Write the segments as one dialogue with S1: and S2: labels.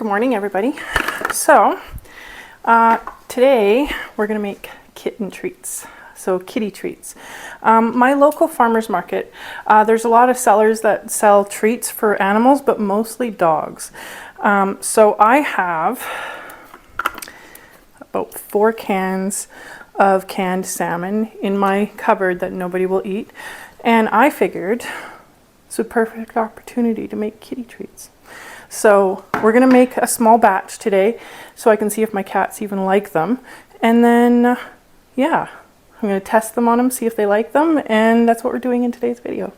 S1: Good morning, everybody. So today we're going to make kitten treats, so kitty treats. My local farmer's market, there's a lot of sellers that sell treats for animals, but mostly dogs. So I have about 4 cans of canned salmon in my cupboard that nobody will eat, and I figured it's a perfect opportunity to make kitty treats. So we're going to make a small batch today so I can see if my cats even like them. And then, yeah, I'm going to test them on them, see if they like them, and that's what we're doing in today's video.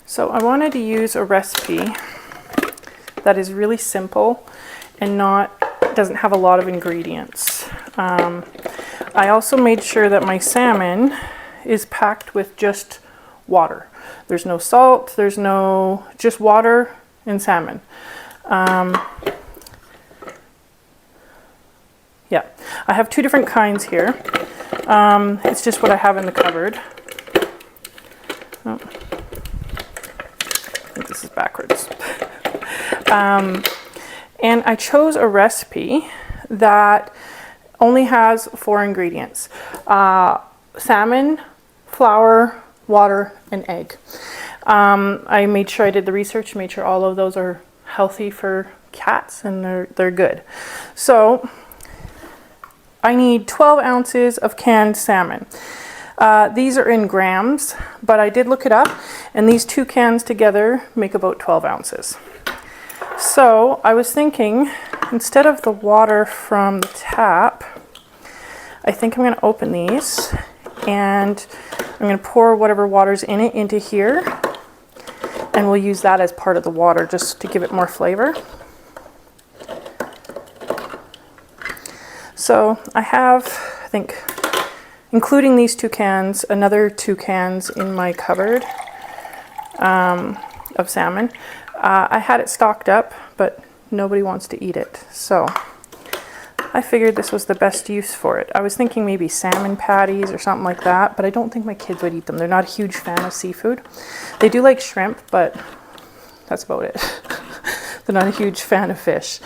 S1: So I wanted to use a recipe that is really simple and doesn't have a lot of ingredients. I also made sure that my salmon is packed with just water. There's no salt, just water and salmon. Yeah, I have 2 different kinds here. It's just what I have in the cupboard. Oh, I think this is backwards. And I chose a recipe that only has 4 ingredients. Salmon, flour, water, and egg. I made sure I did the research, made sure all of those are healthy for cats and they're good. So I need 12 ounces of canned salmon. These are in grams, but I did look it up, and these 2 cans together make about 12 ounces. So I was thinking, instead of the water from the tap, I think I'm going to open these and I'm going to pour whatever water's in it into here, and we'll use that as part of the water just to give it more flavor. So I have, I think, including these 2 cans, another 2 cans in my cupboard of salmon. I had it stocked up, but nobody wants to eat it, so I figured this was the best use for it. I was thinking maybe salmon patties or something like that, but I don't think my kids would eat them. They're not a huge fan of seafood. They do like shrimp, but that's about it. They're not a huge fan of fish.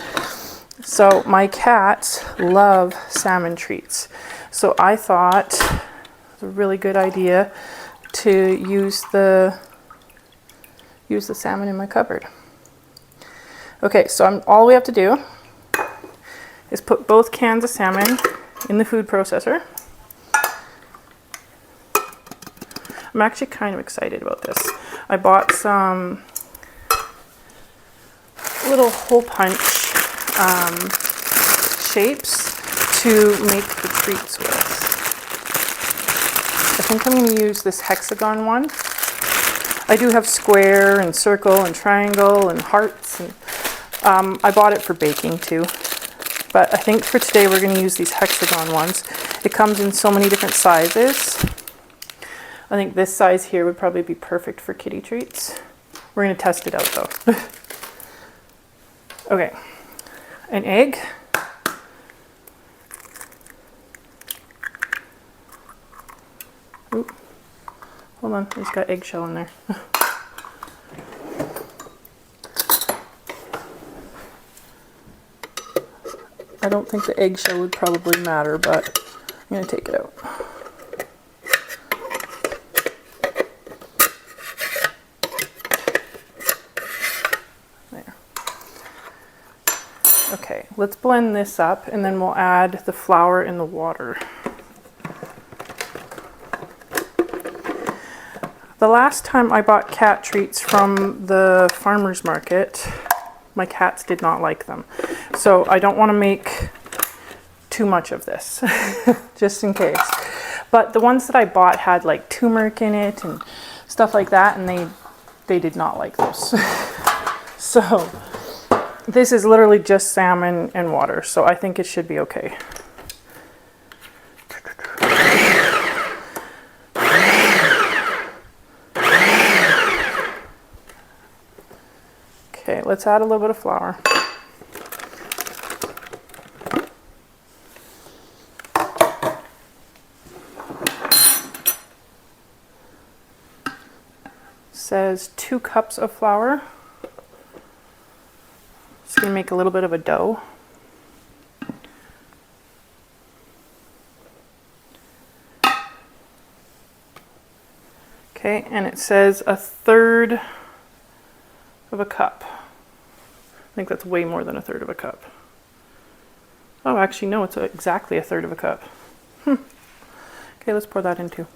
S1: So my cats love salmon treats. So I thought it was a really good idea to use the salmon in my cupboard. Okay, so all we have to do is put both cans of salmon in the food processor. I'm actually kind of excited about this. I bought some little hole punch shapes to make the treats with. I think I'm going to use this hexagon one. I do have square and circle and triangle and hearts, and I bought it for baking too. But I think for today we're going to use these hexagon ones. It comes in so many different sizes. I think this size here would probably be perfect for kitty treats. We're going to test it out though. Okay, an egg. Oop. Hold on, it's got eggshell in there. I don't think the eggshell would probably matter, but I'm going to take it out. There. Okay, let's blend this up and then we'll add the flour and the water. The last time I bought cat treats from the farmer's market, my cats did not like them. So I don't want to make too much of this, just in case. But the ones that I bought had like turmeric in it and stuff like that, and they did not like those. So this is literally just salmon and water, so I think it should be okay. Okay, let's add a little bit of flour. Says 2 cups of flour. Just gonna make a little bit of a dough. Okay, and it says 1/3 of a cup. I think that's way more than 1/3 of a cup. Oh, actually, no, it's exactly 1/3 of a cup. Okay, let's pour that in too.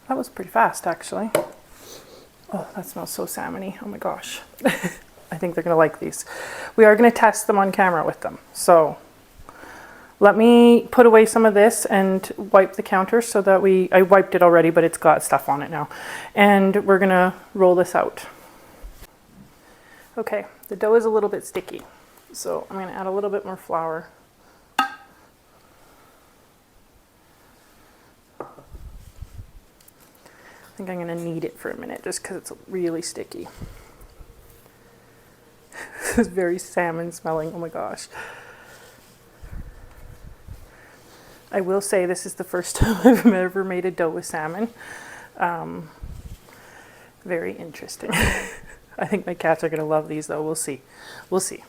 S1: That was pretty fast, actually. Oh, that smells so salmony. Oh my gosh. I think they're gonna like these. We are gonna test them on camera with them. So let me put away some of this and wipe the counter so that I wiped it already, but it's got stuff on it now. And we're gonna roll this out. Okay, the dough is a little bit sticky. So I'm gonna add a little bit more flour. I think I'm going to knead it for a minute just because it's really sticky. This is very salmon smelling. Oh my gosh. I will say this is the first time I've ever made a dough with salmon. Very interesting. I think my cats are going to love these though. We'll see. We'll see.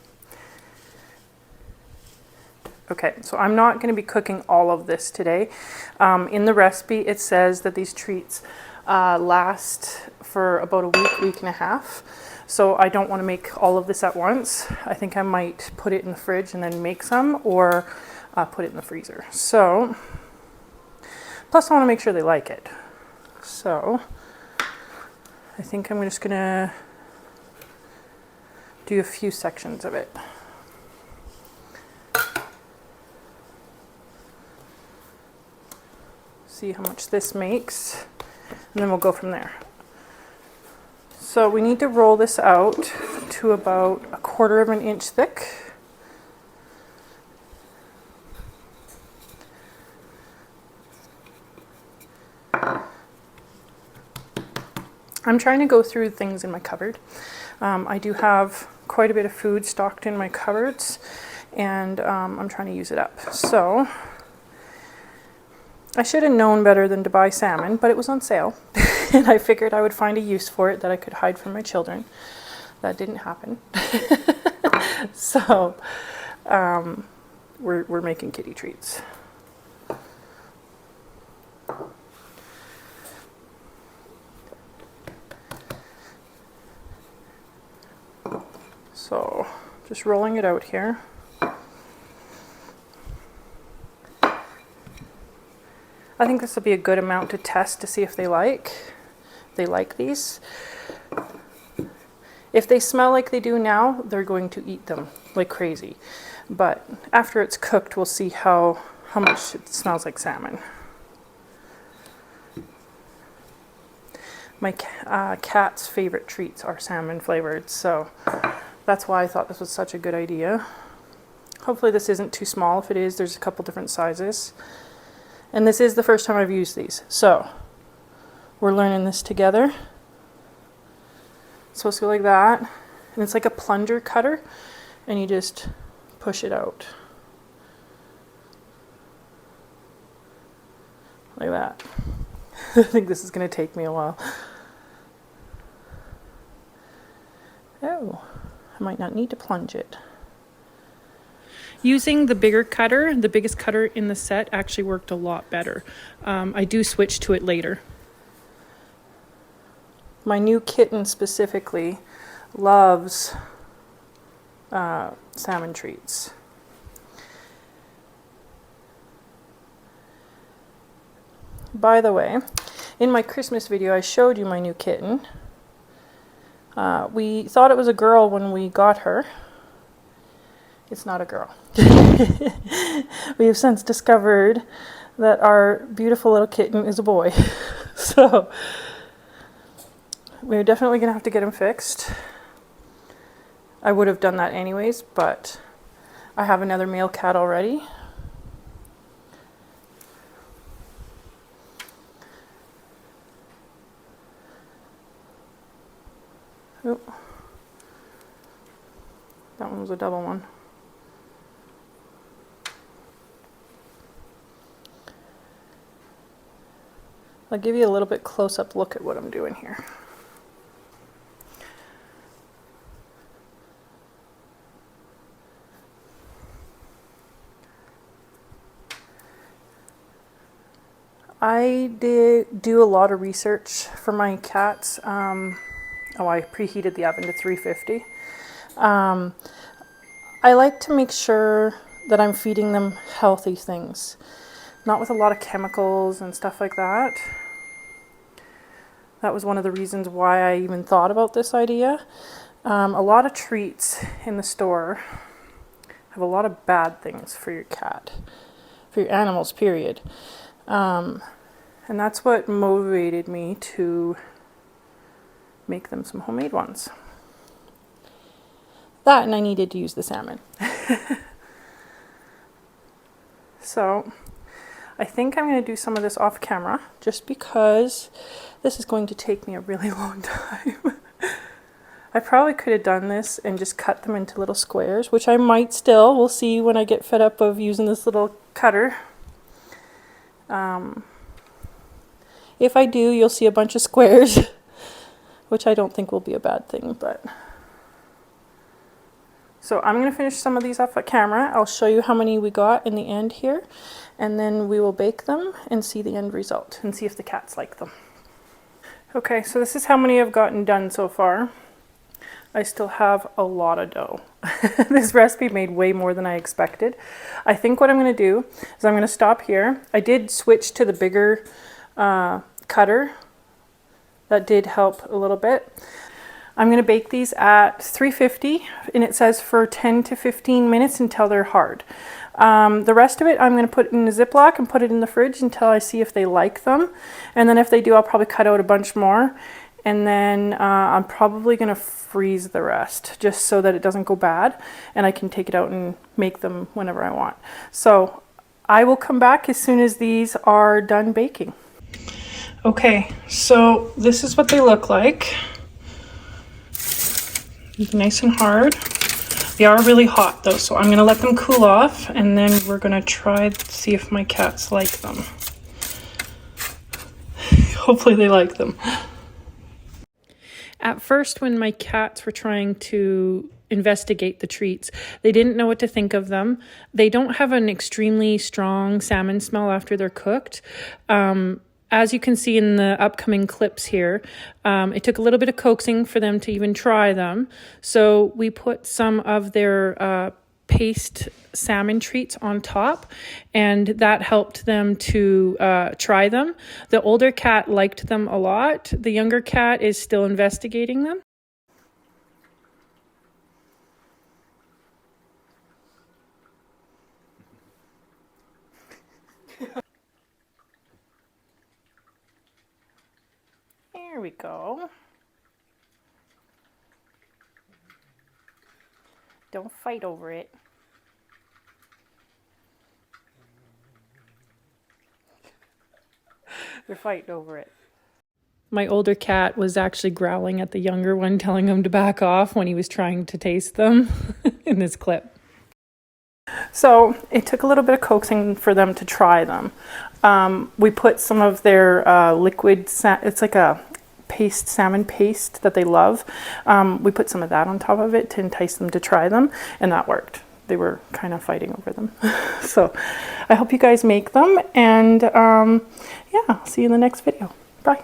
S1: Okay, so I'm not going to be cooking all of this today. In the recipe, it says that these treats last for about a week, week and a half. So I don't want to make all of this at once. I think I might put it in the fridge and then make some, or put it in the freezer. So, plus I want to make sure they like it. So, I think I'm just gonna do a few sections of it. See how much this makes. And then we'll go from there. So we need to roll this out to about 1/4 of an inch thick. I'm trying to go through things in my cupboard. I do have quite a bit of food stocked in my cupboards, and I'm trying to use it up. So I should have known better than to buy salmon, but it was on sale. And I figured I would find a use for it that I could hide from my children. That didn't happen. So we're making kitty treats. So just rolling it out here. I think this will be a good amount to test to see if they like these. If they smell like they do now, they're going to eat them like crazy. But after it's cooked, we'll see how much it smells like salmon. My cat's favorite treats are salmon flavored, so that's why I thought this was such a good idea. Hopefully this isn't too small. If it is, there's a couple different sizes. And this is the first time I've used these, so we're learning this together. It's supposed to go like that, and it's like a plunger cutter, and you just push it out. Like that. I think this is going to take me a while. Oh, I might not need to plunge it. Using the bigger cutter, the biggest cutter in the set, actually worked a lot better. I do switch to it later. My new kitten specifically loves salmon treats. By the way, in my Christmas video I showed you my new kitten. We thought it was a girl when we got her. It's not a girl. We have since discovered that our beautiful little kitten is a boy. So we're definitely going to have to get him fixed. I would have done that anyways, but I have another male cat already. Oh, that one was a double one. I'll give you a little bit close-up look at what I'm doing here. I did do a lot of research for my cats. I preheated the oven to 350. I like to make sure that I'm feeding them healthy things, not with a lot of chemicals and stuff like that. That was one of the reasons why I even thought about this idea. A lot of treats in the store have a lot of bad things for your cat, for your animals, period. And that's what motivated me to make them some homemade ones. That, and I needed to use the salmon. So I think I'm going to do some of this off camera, just because this is going to take me a really long time. I probably could have done this and just cut them into little squares, which I might still. We'll see when I get fed up of using this little cutter. If I do, you'll see a bunch of squares, which I don't think will be a bad thing, but... So I'm going to finish some of these off at camera. I'll show you how many we got in the end here, and then we will bake them and see the end result and see if the cats like them. Okay, so this is how many I've gotten done so far. I still have a lot of dough. This recipe made way more than I expected. I think what I'm going to do is I'm going to stop here. I did switch to the bigger cutter. That did help a little bit. I'm going to bake these at 350, and it says for 10 to 15 minutes until they're hard. The rest of it I'm going to put in a Ziploc and put it in the fridge until I see if they like them. And then if they do, I'll probably cut out a bunch more. And then I'm probably going to freeze the rest just so that it doesn't go bad, and I can take it out and make them whenever I want. So I will come back as soon as these are done baking. Okay, so this is what they look like. Nice and hard. They are really hot though, so I'm going to let them cool off, and then we're going to try to see if my cats like them. Hopefully they like them. At first, when my cats were trying to investigate the treats, they didn't know what to think of them. They don't have an extremely strong salmon smell after they're cooked. As you can see in the upcoming clips here, it took a little bit of coaxing for them to even try them. So we put some of their paste salmon treats on top, and that helped them to try them. The older cat liked them a lot. The younger cat is still investigating them. There we go. Don't fight over it. They're fighting over it. My older cat was actually growling at the younger one, telling him to back off when he was trying to taste them in this clip. So it took a little bit of coaxing for them to try them. We put some of their liquid, it's like a paste, salmon paste that they love. We put some of that on top of it to entice them to try them, and that worked. They were kind of fighting over them. So I hope you guys make them, and yeah, I'll see you in the next video. Bye.